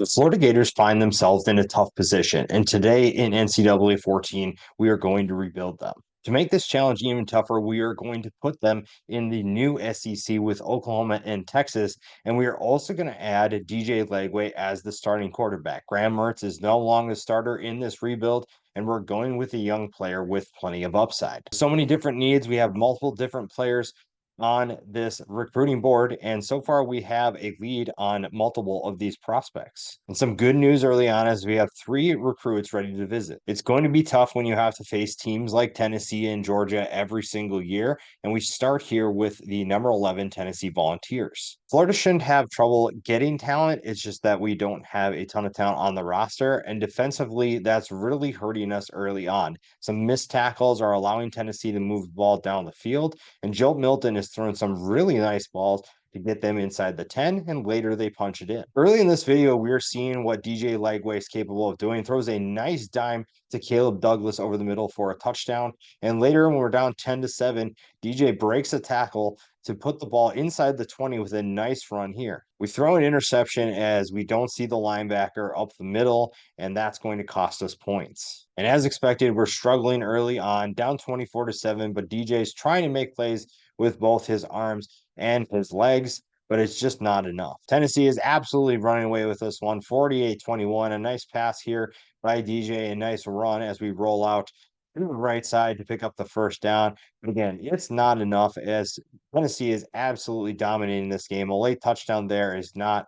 The Florida Gators find themselves in a tough position, and today in NCAA 14, we are going to rebuild them. To make this challenge even tougher, we are going to put them in the new SEC with Oklahoma and Texas, and we are also going to add DJ Lagway as the starting quarterback. Graham Mertz is no longer the starter in this rebuild, and we're going with a young player with plenty of upside. So many different needs. We have multiple different players on this recruiting board. And so far, we have a lead on multiple of these prospects. And some good news early on is we have 3 recruits ready to visit. It's going to be tough when you have to face teams like Tennessee and Georgia every single year. And we start here with the number 11 Tennessee Volunteers. Florida shouldn't have trouble getting talent. It's just that we don't have a ton of talent on the roster. And defensively, that's really hurting us early on. Some missed tackles are allowing Tennessee to move the ball down the field. And Joe Milton is throwing some really nice balls to get them inside the 10, and later they punch it in. Early in this video, we're seeing what DJ Lagway is capable of doing. Throws a nice dime to Caleb Douglas over the middle for a touchdown. And later, when we're down 10-7, DJ breaks a tackle to put the ball inside the 20 with a nice run here. We throw an interception as we don't see the linebacker up the middle, and that's going to cost us points. And as expected, we're struggling early on, down 24-7, but DJ's trying to make plays with both his arms and his legs, but it's just not enough. Tennessee is absolutely running away with this one, 48-21. A nice pass here by DJ, a nice run as we roll out to the right side to pick up the first down. But again, it's not enough as Tennessee is absolutely dominating this game. A late touchdown there is not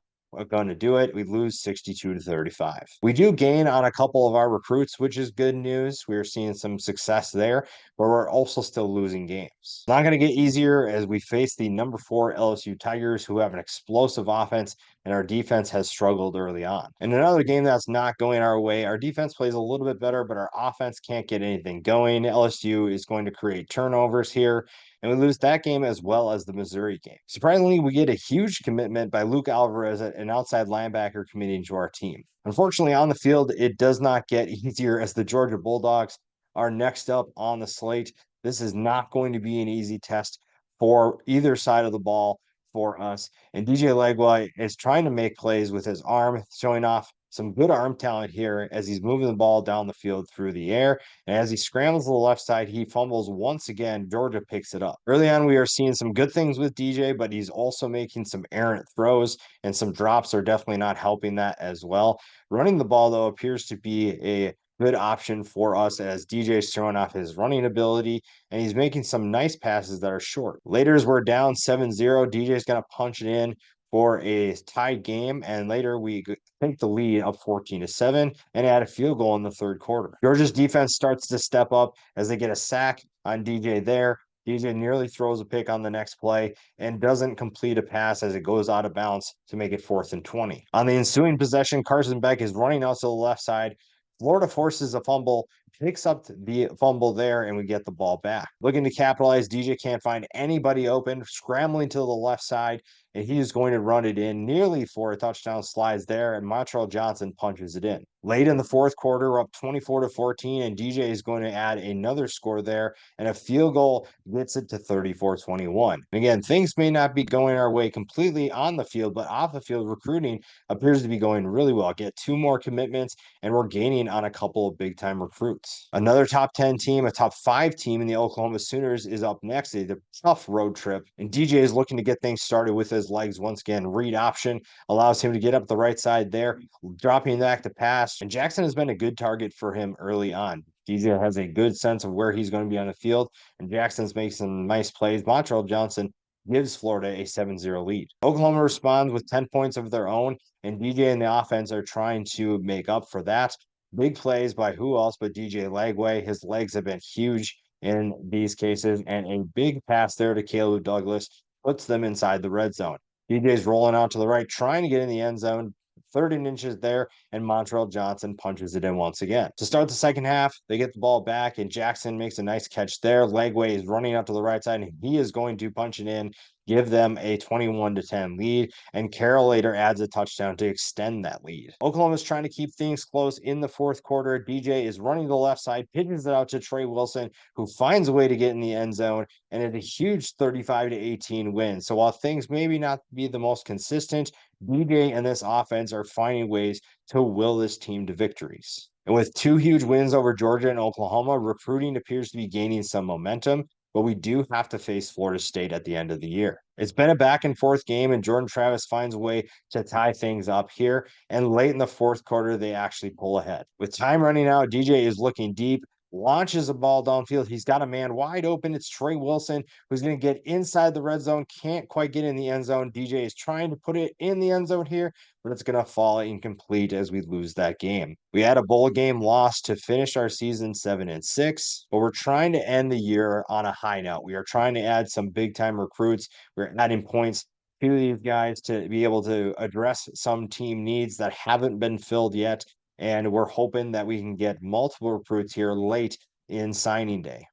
going to do it. We lose 62-35. We do gain on a couple of our recruits, which is good news. We're seeing some success there, but we're also still losing games. It's not going to get easier as we face the number 4 LSU Tigers, who have an explosive offense, and our defense has struggled early on. In another game that's not going our way, our defense plays a little bit better, but our offense can't get anything going. LSU is going to create turnovers here, and we lose that game as well as the Missouri game. Surprisingly, we get a huge commitment by Luke Alvarez, an outside linebacker, committing to our team. Unfortunately, on the field, it does not get easier as the Georgia Bulldogs are next up on the slate. This is not going to be an easy test for either side of the ball for us. And DJ Lagway is trying to make plays with his arm, showing off some good arm talent here as he's moving the ball down the field through the air. And as he scrambles to the left side, he fumbles once again. Georgia picks it up. Early on, we are seeing some good things with DJ, but he's also making some errant throws, and some drops are definitely not helping that as well. Running the ball, though, appears to be a good option for us as DJ's showing off his running ability, and he's making some nice passes that are short. Later, as we're down 7-0, DJ's going to punch it in for a tied game, and later we take the lead up 14-7 and add a field goal in the third quarter. Georgia's defense starts to step up as they get a sack on DJ there. DJ nearly throws a pick on the next play and doesn't complete a pass as it goes out of bounds to make it 4th and 20. On the ensuing possession, Carson Beck is running out to the left side. Florida forces a fumble, picks up the fumble there, and we get the ball back. Looking to capitalize, DJ can't find anybody open, scrambling to the left side, and he is going to run it in nearly for a touchdown, slides there, and Montreal Johnson punches it in. Late in the fourth quarter, we're up 24-14, and DJ is going to add another score there, and a field goal gets it to 34-21. Again, things may not be going our way completely on the field, but off the field, recruiting appears to be going really well. Get 2 more commitments, and we're gaining on a couple of big-time recruits. Another top 10 team, a top 5 team in the Oklahoma Sooners is up next. It's a tough road trip, and DJ is looking to get things started with his legs once again. Read option allows him to get up the right side there, dropping back to pass, and Jackson has been a good target for him early on. DJ has a good sense of where he's going to be on the field, and Jackson's making some nice plays. Montreal Johnson gives Florida a 7-0 lead. Oklahoma responds with 10 points of their own, and DJ and the offense are trying to make up for that. Big plays by who else but DJ Lagway. His legs have been huge in these cases, and a big pass there to Caleb Douglas puts them inside the red zone. DJ's rolling out to the right, trying to get in the end zone. 13 inches there, and Montreal Johnson punches it in once again. To start the second half, they get the ball back, and Jackson makes a nice catch there. Lagway is running out to the right side, and he is going to punch it in, give them a 21-10 lead, and Carroll later adds a touchdown to extend that lead. Oklahoma is trying to keep things close in the fourth quarter. DJ is running to the left side, pitches it out to Trey Wilson, who finds a way to get in the end zone, and it's a huge 35-18 win. So while things maybe not be the most consistent, DJ and this offense are finding ways to will this team to victories. And with two huge wins over Georgia and Oklahoma, recruiting appears to be gaining some momentum, but we do have to face Florida State at the end of the year. It's been a back and forth game, and Jordan Travis finds a way to tie things up here. And late in the fourth quarter, they actually pull ahead. With time running out, DJ is looking deep, launches a ball downfield. He's got a man wide open. It's Trey Wilson who's going to get inside the red zone, can't quite get in the end zone. DJ is trying to put it in the end zone here, but it's going to fall incomplete as we lose that game. We had a bowl game loss to finish our season 7-6, but we're trying to end the year on a high note. We are trying to add some big time recruits. We're adding points to these guys to be able to address some team needs that haven't been filled yet. And we're hoping that we can get multiple recruits here late in signing day.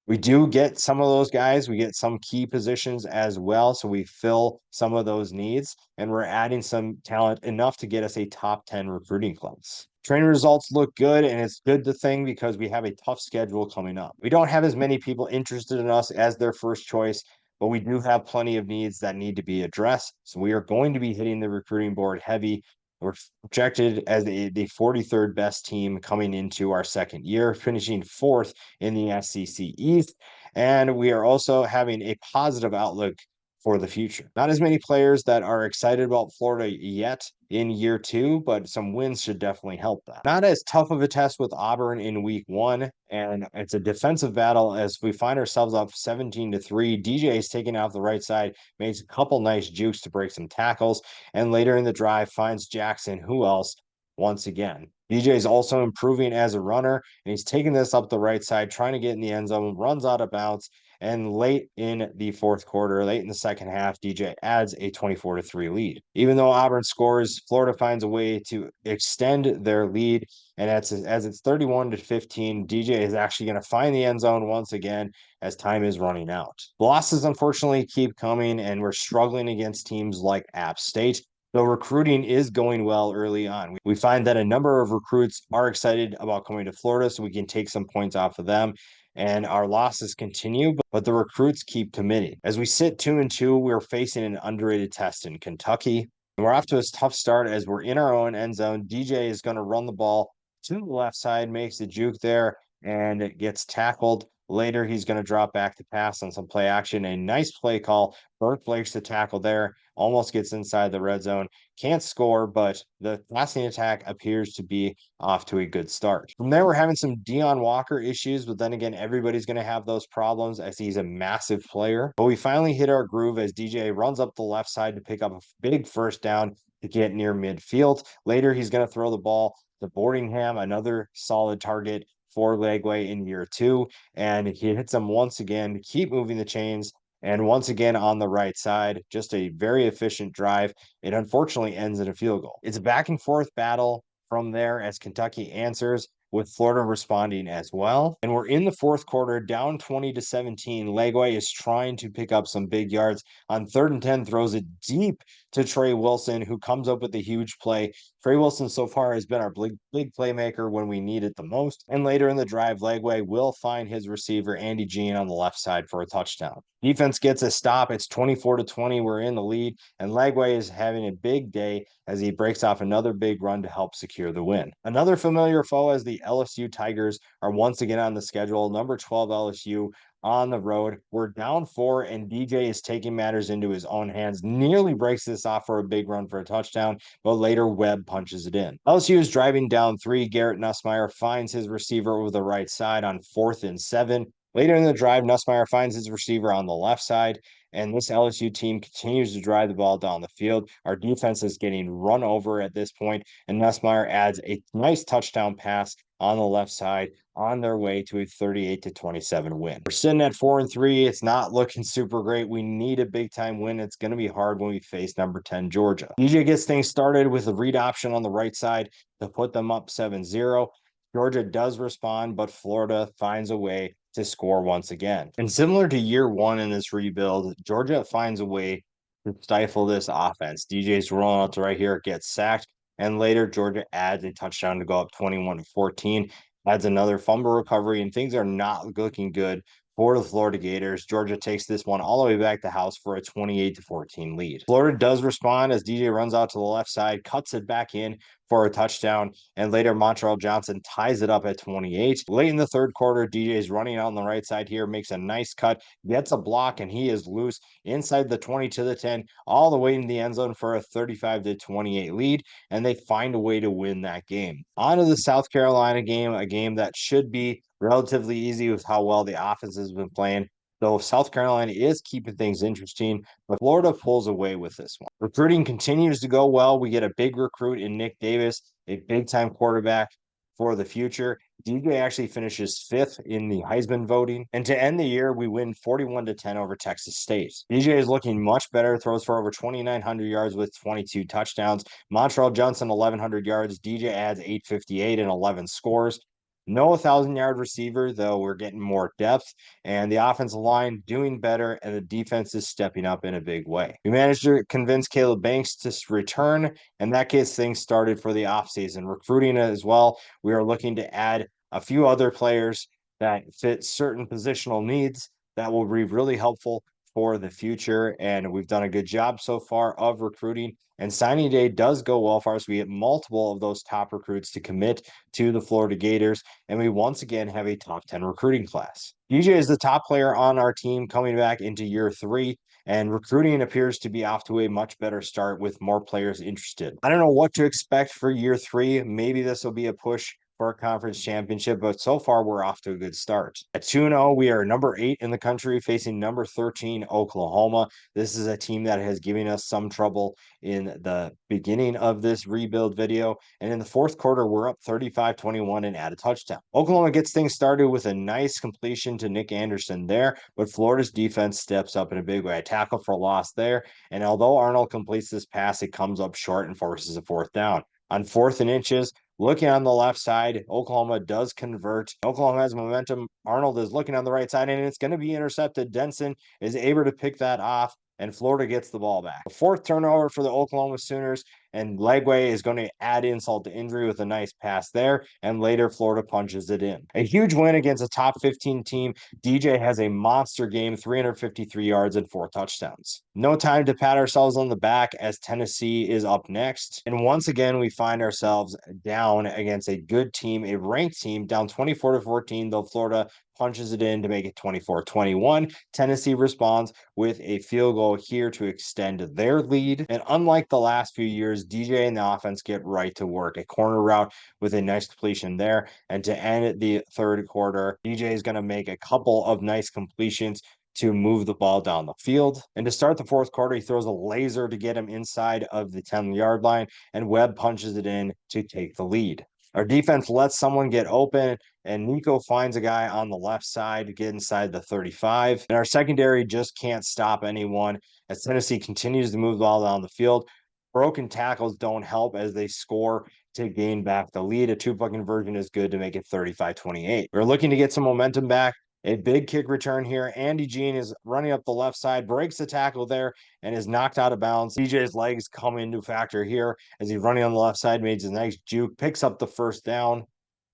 We do get some of those guys. We get some key positions as well. So we fill some of those needs, and we're adding some talent enough to get us a top 10 recruiting class. Training results look good, and it's good to thing because we have a tough schedule coming up. We don't have as many people interested in us as their first choice, but we do have plenty of needs that need to be addressed. So we are going to be hitting the recruiting board heavy. We're projected as the 43rd best team coming into our second year, finishing fourth in the SEC East. And we are also having a positive outlook for the future. Not as many players that are excited about Florida yet in year two, but some wins should definitely help that. Not as tough of a test with Auburn in week one, and it's a defensive battle as we find ourselves up 17-3. DJ is taking out the right side, makes a couple nice jukes to break some tackles, and later in the drive finds Jackson, who else, once again. DJ is also improving as a runner, and he's taking this up the right side, trying to get in the end zone, runs out of bounds, and late in the fourth quarter, late in the second half, DJ adds a 24-3 lead. Even though Auburn scores, Florida finds a way to extend their lead. And as it's 31-15, DJ is actually going to find the end zone once again as time is running out. Losses, unfortunately, keep coming, and we're struggling against teams like App State. Though recruiting is going well early on. We find that a number of recruits are excited about coming to Florida, so we can take some points off of them. And our losses continue, but the recruits keep committing. As we sit 2-2, we're facing an underrated test in Kentucky. And we're off to a tough start as we're in our own end zone. DJ is going to run the ball to the left side, makes a juke there, and it gets tackled. Later, he's going to drop back to pass on some play action. A nice play call. Burke breaks the tackle there, almost gets inside the red zone. Can't score, but the passing attack appears to be off to a good start. From there, we're having some Deion Walker issues, but then again, everybody's going to have those problems as he's a massive player. But we finally hit our groove as DJ runs up the left side to pick up a big first down to get near midfield. Later, he's going to throw the ball to Boardingham, another solid target for Lagway in year two, and he hits him once again to keep moving the chains. And once again on the right side, just a very efficient drive. It unfortunately ends in a field goal. It's a back and forth battle from there as Kentucky answers, with Florida responding as well. And we're in the fourth quarter, down 20-17. Lagway is trying to pick up some big yards. On 3rd and 10, throws it deep to Trey Wilson, who comes up with a huge play. Trey Wilson so far has been our big playmaker when we need it the most. And later in the drive, Lagway will find his receiver, Andy Jean, on the left side for a touchdown. Defense gets a stop. It's 24-20. We're in the lead, and Lagway is having a big day as he breaks off another big run to help secure the win. Another familiar foe as the LSU Tigers are once again on the schedule. Number 12 LSU on the road. We're down 4, and DJ is taking matters into his own hands. Nearly breaks this off for a big run for a touchdown, but later Webb punches it in. LSU is driving down 3. Garrett Nussmeier finds his receiver over the right side on 4th and 7. Later in the drive, Nussmeier finds his receiver on the left side, and this LSU team continues to drive the ball down the field. Our defense is getting run over at this point, and Nussmeier adds a nice touchdown pass on the left side on their way to a 38-27 win. We're sitting at 4-3. It's not looking super great. We need a big time win. It's going to be hard when we face number 10 Georgia. DJ gets things started with a read option on the right side to put them up 7-0. Georgia does respond, but Florida finds a way to score once again. And similar to year one in this rebuild, Georgia finds a way to stifle this offense. DJ's rolling out to right here, gets sacked, and later Georgia adds a touchdown to go up 21-14, adds another fumble recovery, and things are not looking good for the Florida Gators. Georgia takes this one all the way back to house for a 28-14 lead. Florida does respond as DJ runs out to the left side, cuts it back in for a touchdown, and later Montreal Johnson ties it up at 28. Late in the third quarter, DJ is running out on the right side here, makes a nice cut, gets a block, and he is loose inside the 20 to the 10, all the way in the end zone for a 35-28 lead, and they find a way to win that game. On to the South Carolina game, a game that should be relatively easy with how well the offense has been playing. Though South Carolina is keeping things interesting, but Florida pulls away with this one. Recruiting continues to go well. We get a big recruit in Nick Davis, a big-time quarterback for the future. DJ actually finishes 5th in the Heisman voting. And to end the year, we win 41-10 over Texas State. DJ is looking much better, throws for over 2,900 yards with 22 touchdowns. Montreal Johnson, 1,100 yards. DJ adds 858 and 11 scores. No 1,000-yard receiver, though we're getting more depth, and the offensive line doing better, and the defense is stepping up in a big way. We managed to convince Caleb Banks to return, and that gets things started for the offseason. Recruiting as well, we are looking to add a few other players that fit certain positional needs that will be really helpful for the future, and we've done a good job so far of recruiting, and signing day does go well for us. We get multiple of those top recruits to commit to the Florida Gators, and we once again have a top 10 recruiting class. DJ is the top player on our team coming back into year 3, and recruiting appears to be off to a much better start with more players interested. I don't know what to expect for year 3. Maybe this will be a push for a conference championship, but so far we're off to a good start. At 2-0, we are number 8 in the country, facing number 13 Oklahoma. This is a team that has given us some trouble in the beginning of this rebuild video, and in the fourth quarter we're up 35-21 and add a touchdown. Oklahoma gets things started with a nice completion to Nick Anderson there, but Florida's defense steps up in a big way. A tackle for loss there, and although Arnold completes this pass, it comes up short and forces a 4th down. On 4th and inches, looking on the left side, Oklahoma does convert. Oklahoma has momentum. Arnold is looking on the right side, and it's going to be intercepted. Denson is able to pick that off, and Florida gets the ball back. A 4th turnover for the Oklahoma Sooners, and Lagway is going to add insult to injury with a nice pass there, and later Florida punches it in. A huge win against a top 15 team. DJ has a monster game, 353 yards and 4 touchdowns. No time to pat ourselves on the back as Tennessee is up next, and once again we find ourselves down against a good team, a ranked team, down 24-14, though Florida punches it in to make it 24-21. Tennessee responds with a field goal here to extend their lead. And unlike the last few years, DJ and the offense get right to work. A corner route with a nice completion there. And to end the third quarter, DJ is going to make a couple of nice completions to move the ball down the field. And to start the fourth quarter, he throws a laser to get him inside of the 10-yard line, and Webb punches it in to take the lead. Our defense lets someone get open, and Nico finds a guy on the left side to get inside the 35. And our secondary just can't stop anyone as Tennessee continues to move the ball down the field. Broken tackles don't help as they score to gain back the lead. A 2-point conversion is good to make it 35-28. We're looking to get some momentum back. A big kick return here. Andy Jean is running up the left side, breaks the tackle there, and is knocked out of bounds. DJ's legs come into factor here as he's running on the left side, makes a nice juke, picks up the 1st down,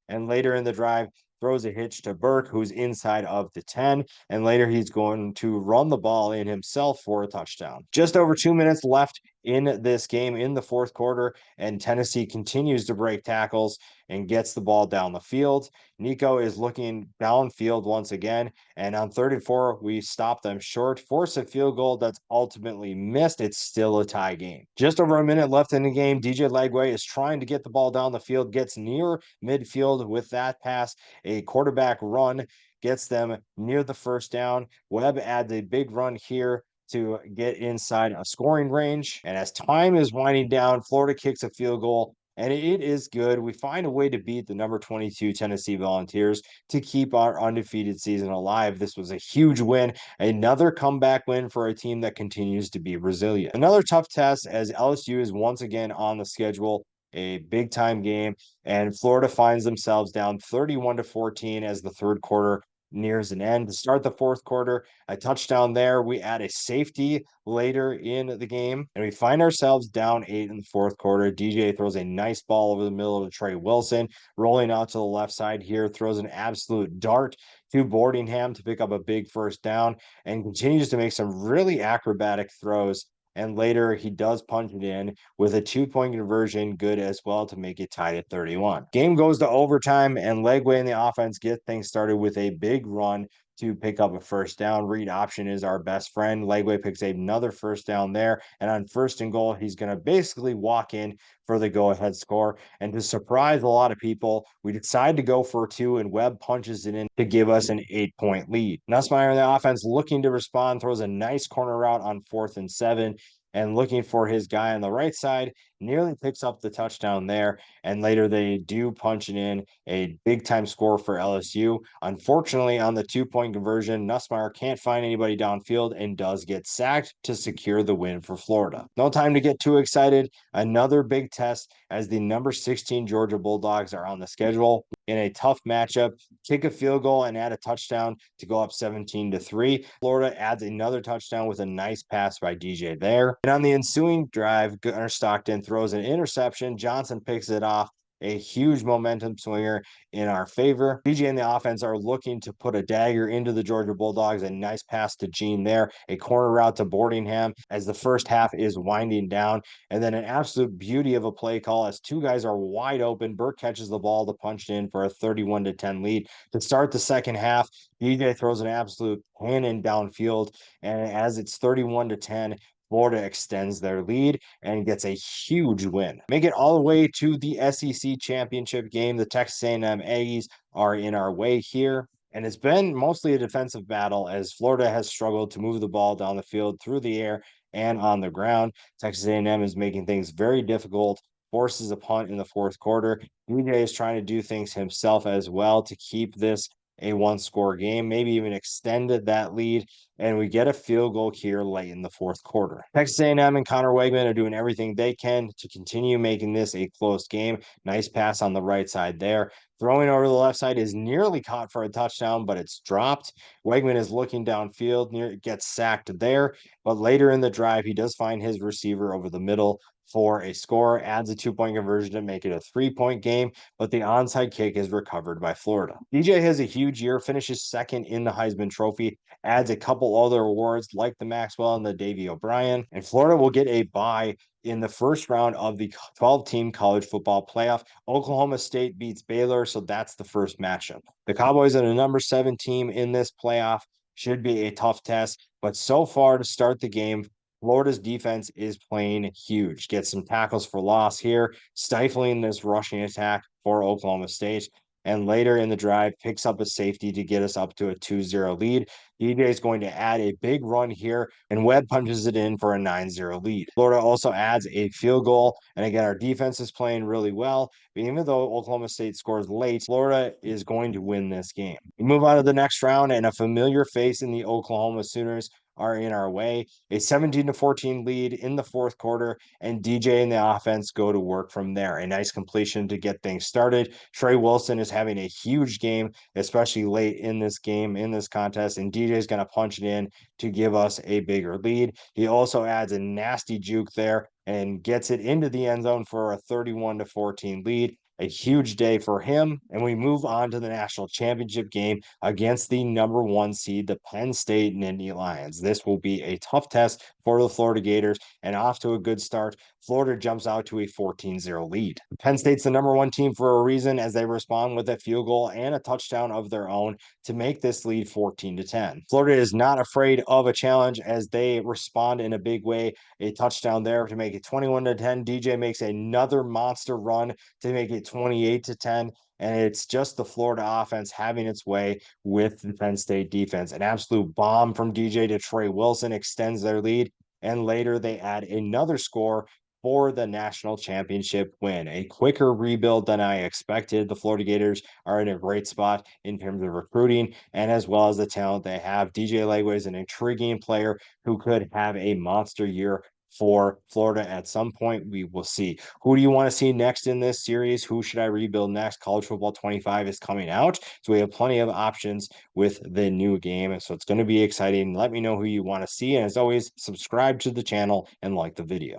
and later in the drive, throws a hitch to Burke, who's inside of the 10, and later he's going to run the ball in himself for a touchdown. Just over 2 minutes left in this game in the fourth quarter, and Tennessee continues to break tackles and gets the ball down the field. Nico is looking downfield once again, and on 34, we stop them short, force a field goal that's ultimately missed. It's still a tie game. Just over a minute left in the game, DJ Lagway is trying to get the ball down the field, gets near midfield with that pass. A quarterback run gets them near the 1st down. Webb adds a big run here to get inside a scoring range. And as time is winding down, Florida kicks a field goal, and it is good. We find a way to beat the number 22 Tennessee Volunteers to keep our undefeated season alive. This was a huge win, another comeback win for a team that continues to be resilient. Another tough test as LSU is once again on the schedule, a big time game, and Florida finds themselves down 31-14 as the third quarter nears an end. To start the fourth quarter, a touchdown there. We add a safety later in the game, and we find ourselves down 8 in the fourth quarter. DJ throws a nice ball over the middle to Trey Wilson, rolling out to the left side here, throws an absolute dart to Boardingham to pick up a big first down, and continues to make some really acrobatic throws. And later he does punch it in with a 2-point conversion, good as well, to make it tied at 31. Game goes to overtime, and Lagway and the offense get things started with a big run to pick up a first down. Read option is our best friend. Lagway picks another first down there, and on first and goal, he's going to basically walk in for the go-ahead score. And to surprise a lot of people, we decide to go for two, and Webb punches it in to give us an 8-point lead. Nussmeier and the offense looking to respond, throws a nice corner route on 4th and 7, and looking for his guy on the right side, nearly picks up the touchdown there. And later they do punch it in, a big time score for LSU. Unfortunately, on the 2-point conversion, Nussmeier can't find anybody downfield and does get sacked to secure the win for Florida. No time to get too excited. Another big test as the number 16 Georgia Bulldogs are on the schedule in a tough matchup. Kick a field goal and add a touchdown to go up 17-3. Florida adds another touchdown with a nice pass by DJ there. And on the ensuing drive, Gunnar Stockton throws an interception. Johnson picks it off, a huge momentum swinger in our favor. DJ and the offense are looking to put a dagger into the Georgia Bulldogs. A nice pass to Gene there, a corner route to Boardingham as the first half is winding down, and then an absolute beauty of a play call as two guys are wide open. Burke catches the ball to punch in for a 31-10 lead. To start the second half, DJ throws an absolute cannon downfield, and as it's 31-10, Florida extends their lead and gets a huge win. Make it all the way to the SEC championship game. The Texas A&M Aggies are in our way here, and it's been mostly a defensive battle as Florida has struggled to move the ball down the field, through the air, and on the ground. Texas A&M is making things very difficult, forces a punt in the fourth quarter. DJ is trying to do things himself as well to keep this a one-score game, maybe even extended that lead, and we get a field goal here late in the fourth quarter. Texas A&M and Connor Wegman are doing everything they can to continue making this a close game. Nice pass on the right side there. Throwing over the left side is nearly caught for a touchdown, but it's dropped. Wegman is looking downfield, gets sacked there, but later in the drive, he does find his receiver over the middle for a score, adds a 2-point conversion to make it a 3-point game, but the onside kick is recovered by Florida. DJ has a huge year, finishes second in the Heisman Trophy, adds a couple other awards like the Maxwell and the Davey O'Brien, and Florida will get a bye in the first round of the 12-team college football playoff. Oklahoma State beats Baylor, so that's the first matchup. The Cowboys are the number 7 team in this playoff. Should be a tough test, but so far to start the game, Florida's defense is playing huge. Gets some tackles for loss here, stifling this rushing attack for Oklahoma State. And later in the drive, picks up a safety to get us up to a 2-0 lead. DJ is going to add a big run here, and Webb punches it in for a 9-0 lead. Florida also adds a field goal, and again, our defense is playing really well. But even though Oklahoma State scores late, Florida is going to win this game. We move on to the next round, and a familiar face in the Oklahoma Sooners are in our way. A 17-14 lead in the fourth quarter, and DJ and the offense go to work from there. A nice completion to get things started. Trey Wilson is having a huge game, especially late in this game, in this contest, and DJ is going to punch it in to give us a bigger lead. He also adds a nasty juke there and gets it into the end zone for a 31-14 lead. A huge day for him. And we move on to the national championship game against the number 1 seed, the Penn State Nittany Lions. This will be a tough test for the Florida Gators, and off to a good start. Florida jumps out to a 14-0 lead. Penn State's the number 1 team for a reason, as they respond with a field goal and a touchdown of their own to make this lead 14-10. Florida is not afraid of a challenge as they respond in a big way. A touchdown there to make it 21-10. DJ makes another monster run to make it 28-10. And it's just the Florida offense having its way with the Penn State defense. An absolute bomb from DJ to Trey Wilson extends their lead. And later they add another score for the national championship win. A quicker rebuild than I expected. The Florida Gators are in a great spot in terms of recruiting and as well as the talent they have. DJ Lagway is an intriguing player who could have a monster year for Florida at some point. We will see. Who do you want to see next in this series? Who should I rebuild next? College Football 25 is coming out, so we have plenty of options with the new game. So it's going to be exciting. Let me know who you want to see. And as always, subscribe to the channel and like the video.